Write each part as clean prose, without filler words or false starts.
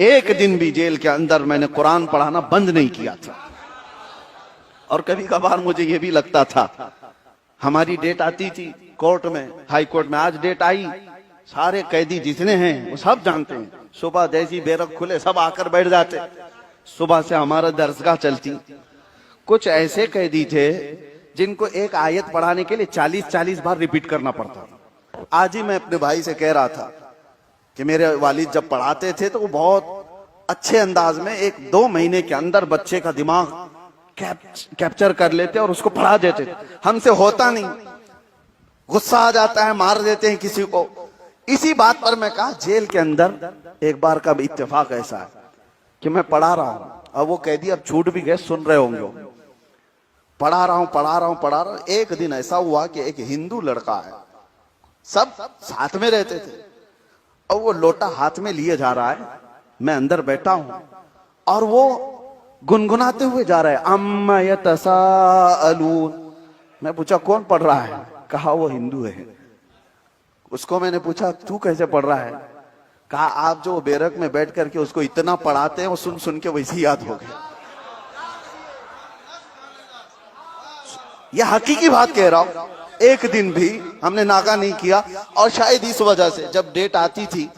एक दिन भी जेल के अंदर मैंने कुरान पढ़ाना बंद नहीं किया था। और कभी कभार मुझे यह भी लगता था, हमारी डेट आती थी कोर्ट में, हाई कोर्ट में, आज डेट आई, सारे कैदी जितने हैं वो सब जानते हैं, सुबह जैसी बैरक खुले सब आकर बैठ जाते, सुबह से हमारा दरसगाह चलती। कुछ ऐसे कैदी थे जिनको एक आयत पढ़ाने के लिए 40-40 बार रिपीट करना पड़ता था। आज ही मैं अपने भाई से कह रहा था कि मेरे वालिद जब पढ़ाते थे तो वो बहुत अच्छे अंदाज में 1-2 महीने के अंदर बच्चे का दिमाग कैप्चर कर लेते और उसको पढ़ा देते थे। हमसे होता नहीं, गुस्सा आ जाता है, मार देते हैं किसी को। इसी बात पर मैं कहा, जेल के अंदर एक बार का इत्तेफाक ऐसा है कि मैं पढ़ा रहा हूं, अब वो कैदी अब छूट भी गए, सुन रहे होंगे, पढ़ा रहा हूं। एक दिन ऐसा हुआ कि एक हिंदू लड़का है, सब साथ में रहते थे, और वो लोटा हाथ में लिए जा रहा है, मैं अंदर बैठा हूं और वो गुनगुनाते हुए जा रहा है, अम्मा यतसाअलून। मैं पूछा कौन पढ़ रहा है? कहा वो हिंदू है। उसको मैंने पूछा तू कैसे पढ़ रहा है? कहा आप जो बैरक में बैठ करके उसको इतना पढ़ाते हैं वो सुन सुन के वैसे याद हो गए। यह हकीकी बात कह रहा हूं, एक दिन भी हमने नागा नहीं किया। और शायद इस वजह से जब डेट आती थी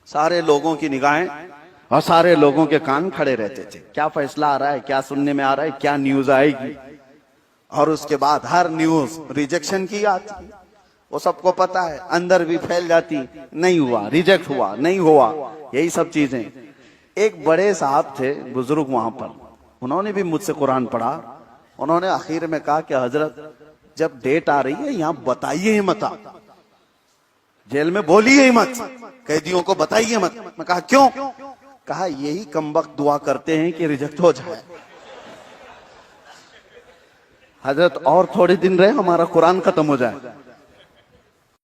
सारे लोगों की निगाहें और सारे लोगों के कान खड़े रहते थे, क्या फैसला आ रहा है, क्या सुनने में आ रहा है, क्या न्यूज आएगी। और उसके बाद हर न्यूज रिजेक्शन की आती, वो सबको पता है, अंदर भी फैल जाती, नहीं हुआ, रिजेक्ट हुआ, नहीं हुआ, यही सब चीजें। एक बड़े साहब थे बुजुर्ग वहां पर, उन्होंने भी मुझसे कुरान पढ़ा। उन्होंने आखिर में कहा कि हजरत जब डेट आ रही है यहां बताइए ही मत, जेल में बोलिए ही मत, कैदियों को बताइए मत। मैं कहा क्यों? कहा यही कमबख्त दुआ करते हैं कि रिजेक्ट हो जाए। हजरत और थोड़े दिन रहे, हमारा कुरान खत्म हो जाए।